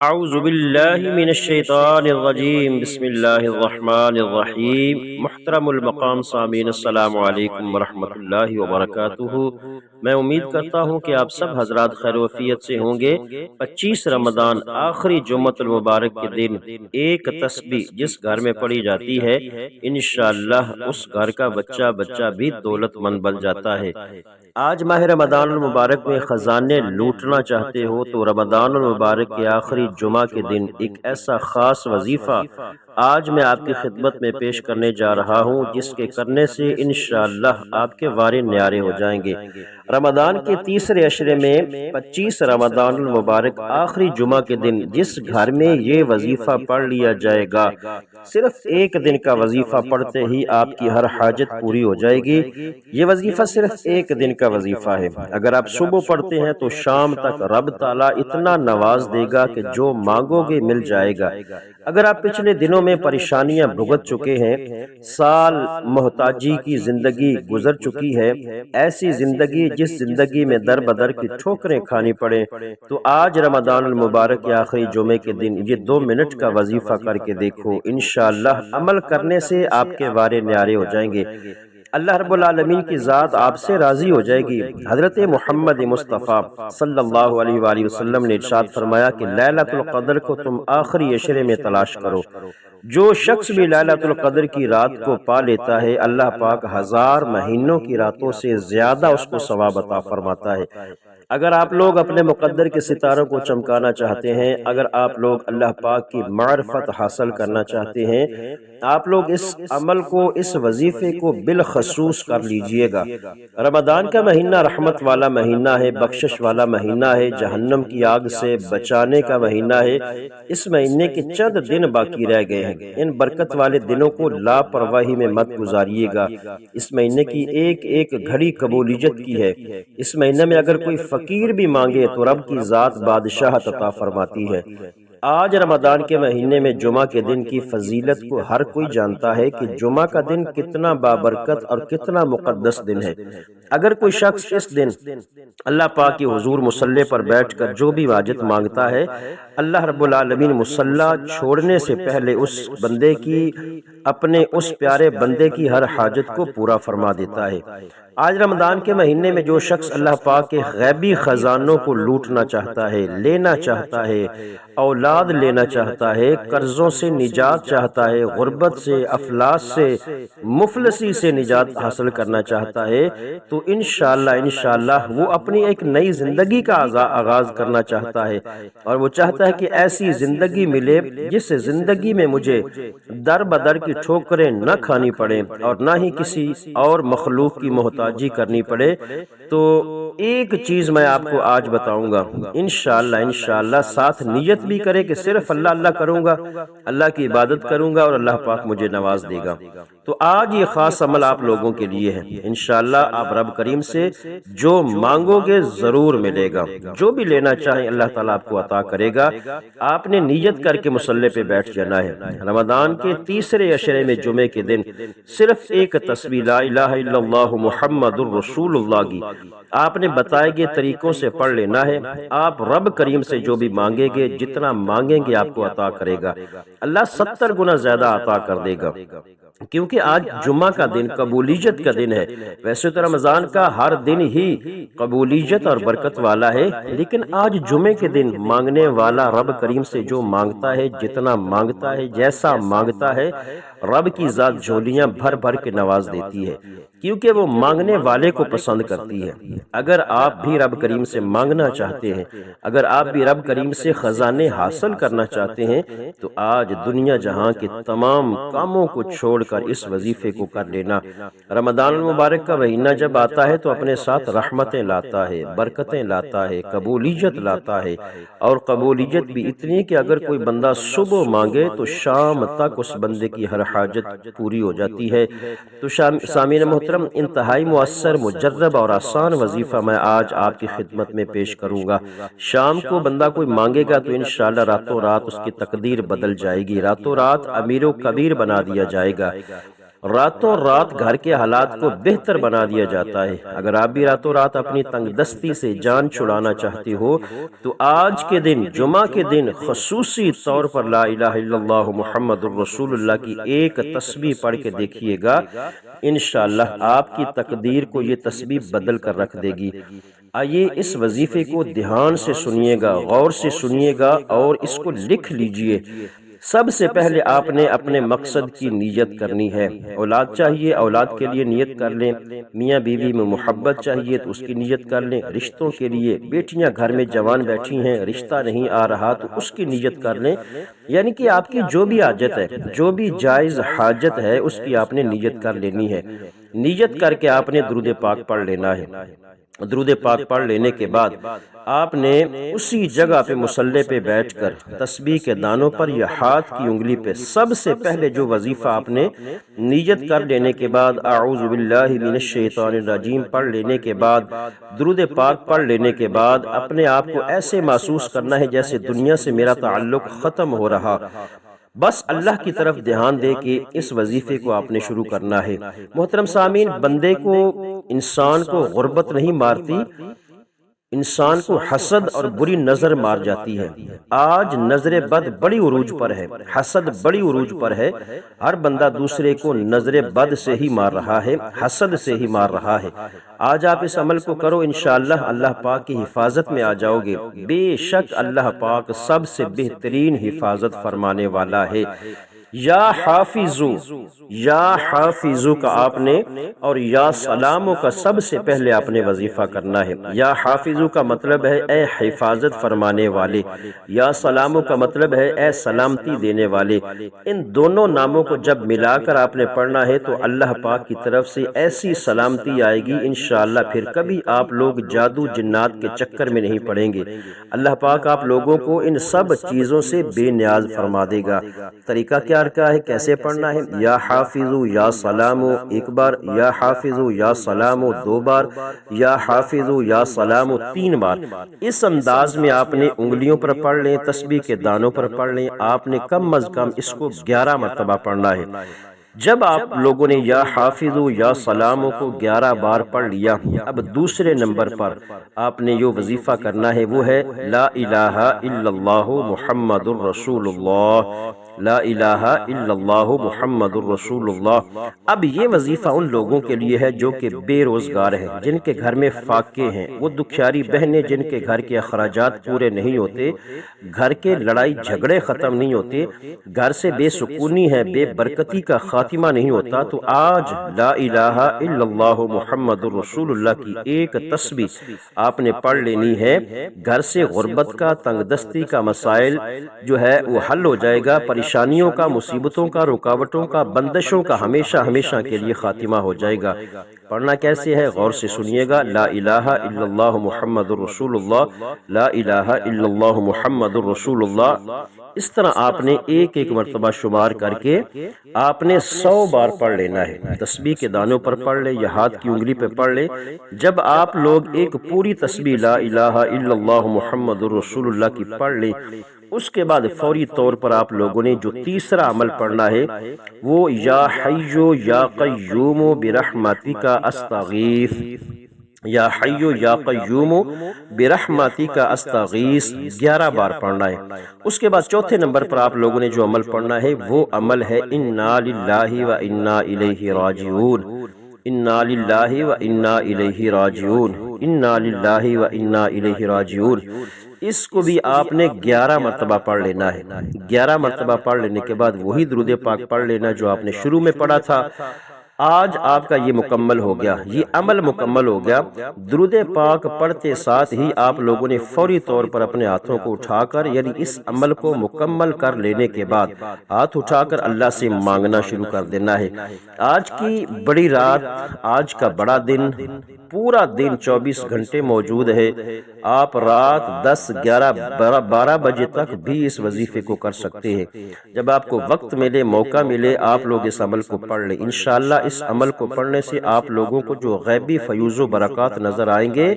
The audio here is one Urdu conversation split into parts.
اعوذ باللہ من الشیطان الرجیم، بسم اللہ الرحمن الرحیم۔ محترم المقام سامعین، السلام علیکم ورحمۃ اللہ وبرکاتہ۔ میں امید کرتا ہوں کہ آپ سب حضرات خیر و عافیت سے ہوں گے۔ 25 رمضان آخری جمعۃ المبارک کے دن ایک تسبیح جس گھر میں پڑھی جاتی ہے، انشاءاللہ اس گھر کا بچہ بھی دولت مند بن جاتا ہے۔ آج ماہ رمضان المبارک میں خزانے لوٹنا چاہتے ہو تو رمضان المبارک کے آخری جمعہ کے دن ایک ایسا خاص وظیفہ آج میں آپ کی خدمت میں پیش کرنے جا رہا ہوں، جس کے کرنے سے انشاءاللہ آپ کے وارے نیارے ہو جائیں گے۔ رمضان کے تیسرے عشرے میں 25 رمضان المبارک آخری جمعہ کے دن جس گھر میں یہ وظیفہ پڑھ لیا جائے گا، صرف ایک دن کا وظیفہ پڑھتے ہی آپ کی ہر حاجت پوری ہو جائے گی۔ یہ وظیفہ صرف ایک دن کا وظیفہ ہے۔ اگر آپ صبح پڑھتے ہیں تو شام تک رب تعالیٰ اتنا نواز دے گا کہ جو مانگو گے مل جائے گا۔ اگر آپ پچھلے دنوں میں پریشانیاں بھگت چکے ہیں، سال محتاجی کی زندگی گزر چکی ہے، ایسی زندگی جس زندگی میں در بدر کی ٹھوکریں کھانی پڑے، تو آج رمضان المبارک کے آخری جمعے کے دن یہ 2 منٹ کا وظیفہ کر کے دیکھو، انشاءاللہ عمل کرنے سے آپ کے وارے نیارے ہو جائیں گے۔ اللہ رب العالمین کی ذات آپ سے راضی ہو جائے گی۔ حضرت محمد مصطفیٰ صلی اللہ علیہ وآلہ وسلم نے ارشاد فرمایا کہ لیلۃ القدر کو تم آخری عشرے میں تلاش کرو۔ جو شخص بھی لیلۃ القدر کی رات کو پا لیتا ہے، اللہ پاک 1000 مہینوں کی راتوں سے زیادہ اس کو ثواب عطا فرماتا ہے۔ اگر آپ لوگ اپنے مقدر کے ستاروں کو چمکانا چاہتے ہیں، اگر آپ لوگ اللہ پاک کی معرفت حاصل کرنا چاہتے ہیں، آپ لوگ اس عمل کو، اس وظیفے کو بالخصوص کر لیجئے گا۔ رمضان کا مہینہ رحمت والا مہینہ ہے، بخشش والا مہینہ ہے، جہنم کی آگ سے بچانے کا مہینہ ہے۔ اس مہینے کے چند دن باقی رہ گئے ہیں، ان برکت والے دنوں کو لاپرواہی میں مت گزاریے گا۔ اس مہینے کی ایک ایک گھڑی قبولیت کی ہے۔ اس مہینے میں اگر کوئی فقیر بھی مانگے تو رب کی ذات بادشاہت عطا فرماتی ہے۔ آج رمضان کے مہینے میں جمعہ کے دن کی فضیلت کو ہر کوئی جانتا ہے کہ جمعہ کا دن کتنا بابرکت اور کتنا مقدس دن ہے۔ اگر کوئی شخص اس دن اللہ پاک کے حضور مصلی پر بیٹھ کر جو بھی حاجت مانگتا ہے، اللہ رب العالمین مصلی چھوڑنے سے پہلے اس بندے کی، اپنے اس پیارے بندے کی ہر حاجت کو پورا فرما دیتا ہے۔ آج رمضان کے مہینے میں جو شخص اللہ پاک کے غیبی خزانوں کو لوٹنا چاہتا ہے، لینا چاہتا ہے، اولاد لینا چاہتا ہے، قرضوں سے نجات چاہتا ہے، غربت سے، افلاس سے، مفلسی سے نجات حاصل کرنا چاہتا ہے، تو انشاءاللہ وہ اپنی ایک نئی زندگی کا آغاز کرنا چاہتا ہے، اور وہ چاہتا ہے کہ ایسی زندگی ملے جس زندگی میں مجھے در بدر کی ٹھوکریں نہ کھانی پڑیں اور نہ ہی کسی اور مخلوق کی محتاجی کرنی پڑے۔ تو ایک چیز میں آپ کو آج بتاؤں گا، انشاءاللہ ساتھ نیت بھی کرے کہ صرف اللہ اللہ کروں گا، اللہ کی عبادت کروں گا اور اللہ پاک مجھے نواز دے گا۔ تو آج یہ خاص عمل آپ لوگوں کے لیے ہے۔ انشاءاللہ آپ رب کریم سے جو مانگو گے ضرور ملے گا، جو بھی لینا چاہیں اللہ تعالیٰ آپ کو عطا کرے گا۔ آپ نے نیت کر کے مصلی پہ بیٹھ جانا ہے۔ رمضان کے تیسرے عشرے میں جمعے کے دن صرف ایک تسبیح لا الہ الا اللہ محمد الرسول اللہ کی آپ نے بتائے گئے طریقوں سے پڑھ لینا ہے۔ آپ رب کریم سے جو بھی مانگیں گے، جتنا مانگیں گے آپ کو عطا کرے گا۔ اللہ 70 گنا زیادہ عطا کر دے گا، کیونکہ آج جمعہ کا دن قبولیت کا دن ہے۔ ویسے تو رمضان کا ہر دن ہی قبولیت اور برکت والا ہے، لیکن آج جمعے کے دن مانگنے والا رب کریم سے جو مانگتا ہے، جتنا مانگتا ہے، جیسا مانگتا ہے، رب کی ذات جھولیاں بھر بھر کے نواز دیتی ہے، کیونکہ وہ مانگنے والے کو پسند کرتی ہے۔ اگر آپ بھی رب کریم سے مانگنا چاہتے ہیں، اگر آپ بھی رب کریم سے خزانے حاصل کرنا چاہتے ہیں، تو آج دنیا جہاں کے تمام کاموں کو چھوڑ کر اس وظیفے کو کر لینا۔ رمضان المبارک کا مہینہ جب آتا ہے تو اپنے ساتھ رحمتیں لاتا ہے، برکتیں لاتا ہے، قبولیت لاتا ہے، اور قبولیت بھی اتنی کہ اگر کوئی بندہ صبح مانگے تو شام تک اس بندے کی ہر حاجت پوری ہو جاتی ہے۔ تو سامعین محترم، انتہائی مؤثر، مجرب اور آسان وظیفہ میں آج آپ کی خدمت میں پیش کروں گا۔ شام کو بندہ کوئی مانگے گا تو انشاءاللہ راتوں رات اس کی تقدیر بدل جائے گی، راتوں رات امیر و کبیر بنا دیا جائے گا۔ راتوں رات گھر کے حالات کو بہتر بنا دیا جاتا ہے۔ اگر آپ بھی راتوں رات اپنی تنگ دستی سے جان چھڑانا چاہتے ہو تو آج کے دن، جمعہ کے دن، خصوصی طور پر لا الہ الا اللہ محمد الرسول اللہ کی ایک تسبیح پڑھ کے دیکھیے گا، انشاءاللہ آپ کی تقدیر کو یہ تسبیح بدل کر رکھ دے گی۔ آئیے اس وظیفے کو دھیان سے سنیے گا، غور سے سنیے گا اور اس کو لکھ لیجئے۔ سب سے پہلے آپ نے اپنے مقصد کی نیت کرنی ہے۔ اولاد چاہیے، اولاد کے لیے نیت کر لیں۔ میاں بیوی میں محبت چاہیے تو اس کی نیت کر لیں۔ رشتوں کے لیے، بیٹیاں گھر میں جوان بیٹھی ہیں، رشتہ نہیں آ رہا تو اس کی نیت کر لیں۔ یعنی کہ آپ کی جو بھی حاجت ہے، جو بھی جائز حاجت ہے، اس کی آپ نے نیت کر لینی ہے۔ نیت کر کے آپ نے درود پاک پڑھ لینا ہے۔ درود پاک پڑھ لینے کے بعد آپ نے اسی جگہ پہ مصلی پہ بیٹھ کر تسبیح کے دانوں پر یا ہاتھ کی انگلی پہ سب سے پہلے جو وظیفہ آپ نے نیت کر لینے کے بعد اعوذ باللہ من الشیطان الرجیم پڑھ لینے کے بعد، درود پاک پڑھ لینے کے بعد اپنے آپ کو ایسے محسوس کرنا ہے جیسے دنیا سے میرا تعلق ختم ہو رہا۔ بس اللہ کی طرف دھیان دے کے اس وظیفے کو آپ نے شروع کرنا ہے۔ محترم سامعین، بندے کو، انسان کو غربت نہیں مارتی، انسان کو حسد اور بری نظر مار جاتی ہے۔ آج نظر بد بڑی عروج پر ہے، حسد بڑی عروج پر ہے۔ ہر بندہ دوسرے کو نظر بد سے ہی مار رہا ہے، حسد سے ہی مار رہا ہے۔ آج آپ اس عمل کو کرو، انشاءاللہ اللہ پاک کی حفاظت میں آ جاؤ گے۔ بے شک اللہ پاک سب سے بہترین حفاظت فرمانے والا ہے۔ یا حافظو، یا حافظو کا آپ نے اور یا سلامو کا سب سے پہلے آپ نے وظیفہ کرنا ہے۔ یا حافظو کا مطلب ہے اے حفاظت فرمانے والے، یا سلامو کا مطلب ہے اے سلامتی دینے والے۔ ان دونوں ناموں کو جب ملا کر آپ نے پڑھنا ہے تو اللہ پاک کی طرف سے ایسی سلامتی آئے گی، انشاءاللہ پھر کبھی آپ لوگ جادو جنات کے چکر میں نہیں پڑیں گے۔ اللہ پاک آپ لوگوں کو ان سب چیزوں سے بے نیاز فرما دے گا۔ طریقہ کیا ہے، کیسے پڑھنا ہے؟ یا حافظو یا سلامو ایک بار، یا حافظو یا سلامو دو بار، یا حافظو یا سلامو تین بار۔ اس انداز میں آپ نے انگلیوں پر پڑھ لیں، تسبیح کے دانوں پر پڑھ لیں۔ آپ نے کم از کم اس کو 11 مرتبہ پڑھنا ہے۔ جب آپ لوگوں نے یا حافظو یا سلامو کو 11 بار پڑھ لیا، اب دوسرے نمبر پر آپ نے جو وظیفہ کرنا ہے وہ ہے لا الہ الا اللہ محمد الرسول اللہ، لا الہ الا اللہ محمد الرسول اللہ۔ اب یہ وظیفہ ان لوگوں کے لیے ہے جو کہ بے روزگار ہیں، جن کے گھر میں فاقے ہیں، وہ دکھیاری بہنیں جن کے گھر کے اخراجات پورے نہیں ہوتے، گھر کے لڑائی جھگڑے ختم نہیں ہوتے، گھر سے بے سکونی ہے، بے برکتی کا خاتمہ نہیں ہوتا، تو آج لا الہ الا اللہ محمد الرسول اللہ کی ایک تسبیح آپ نے پڑھ لینی ہے۔ گھر سے غربت کا، تنگ دستی کا مسائل جو ہے وہ حل ہو جائے گا، پریشانیوں کا، مصیبتوں کا، رکاوٹوں کا، بندشوں کا ہمیشہ ہمیشہ کے لیے خاتمہ ہو جائے گا۔ پڑھنا کیسے ہے غور سے سنیے گا۔ لا الہ الا اللہ محمد الرسول اللہ، لا الہ الا اللہ محمد الرسول اللہ۔ اس طرح آپ نے ایک ایک مرتبہ شمار کر کے آپ نے 100 بار پڑھ لینا ہے۔ تسبیح کے دانوں پر پڑھ لے یا ہاتھ کی انگلی پہ پڑھ لے۔ جب آپ لوگ ایک پوری تسبیح لا الہ الا اللہ محمد الرسول اللہ کی پڑھ لیں، اس کے بعد فوری طور پر آپ لوگوں نے جو تیسرا عمل پڑھنا ہے وہ یا حیو یا قیوم برحمتک استغیث، یا حیو یا قیوم برحمتک استغیث 11 بار پڑھنا ہے۔ اس کے بعد چوتھے نمبر پر آپ لوگوں نے جو عمل پڑھنا ہے وہ عمل ہے انا للہ و انا الیہ راجعون، انا للہ و انا الیہ راجعون، انا للہ و انا الیہ راجعون۔ اس کو بھی آپ نے 11 مرتبہ پڑھ لینا ہے۔ 11 مرتبہ پڑھ لینے کے بعد وہی درود پاک پڑھ لینا جو آپ نے شروع میں پڑھا تھا۔ آج آپ کا یہ مکمل ہو گیا، یہ عمل مکمل ہو گیا۔ درود پاک پڑھتے ساتھ ہی آپ لوگوں نے فوری طور پر اپنے ہاتھوں کو اٹھا کر، یعنی اس عمل کو مکمل کر لینے کے بعد ہاتھ اٹھا کر اللہ سے مانگنا شروع کر دینا ہے۔ آج کی بڑی رات، آج کا بڑا دن، پورا دن 24 گھنٹے موجود ہے، آپ رات 10 11 12 بجے تک بھی اس وظیفے کو کر سکتے ہیں۔ جب آپ کو وقت ملے، موقع ملے، آپ لوگ اس عمل کو پڑھ لیں۔ انشاءاللہ اس عمل کو پڑھنے سے آپ لوگوں کو جو غیبی فیوز و برکات نظر آئیں گے،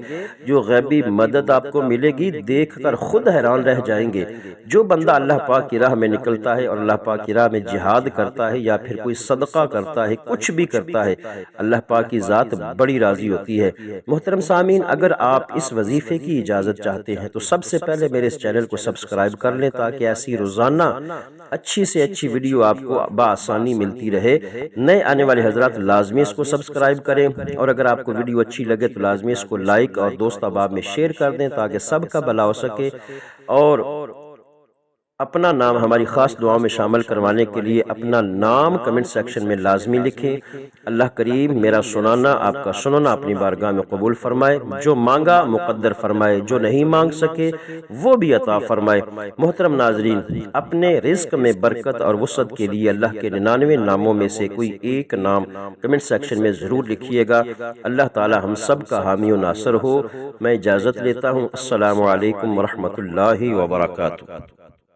جو غیبی مدد آپ کو ملے گی، دیکھ کر خود حیران رہ جائیں گے۔ جو بندہ اللہ پاک کی راہ میں نکلتا ہے اور اللہ پاک کی راہ میں جہاد کرتا ہے یا پھر کوئی صدقہ کرتا ہے، کچھ بھی کرتا ہے، اللہ پاک کی ذات بڑی راضی ہوتی ہے۔ محترم سامعین، اگر آپ اس وظیفے کی اجازت چاہتے ہیں تو سب سے پہلے میرے اس چینل کو سبسکرائب کر لیں تاکہ ایسی روزانہ اچھی سے اچھی ویڈیو آپ کو بآسانی ملتی رہے۔ نئے آنے والے حضرات لازمی اس کو سبسکرائب کریں، اور اگر آپ کو ویڈیو اچھی لگے تو لازمی اس کو لائک اور دوست احباب میں شیئر کر دیں تاکہ سب کا بھلا ہو سکے، اور اپنا نام ہماری خاص دعاؤں میں شامل کروانے کے لیے اپنا نام کمنٹ سیکشن میں لازمی لکھیں۔ اللہ کریم میرا سنانا، آپ کا سننا اپنی بارگاہ میں قبول فرمائے، جو مانگا مقدر فرمائے، جو نہیں مانگ سکے وہ بھی عطا فرمائے۔ محترم ناظرین، اپنے رزق میں برکت اور وسعت کے لیے اللہ کے 99 ناموں میں سے کوئی ایک نام کمنٹ سیکشن میں ضرور لکھیے گا۔ اللہ تعالی ہم سب کا حامی و ناصر ہو۔ میں اجازت لیتا ہوں۔ السلام علیکم ورحمۃ اللہ وبرکاتہ۔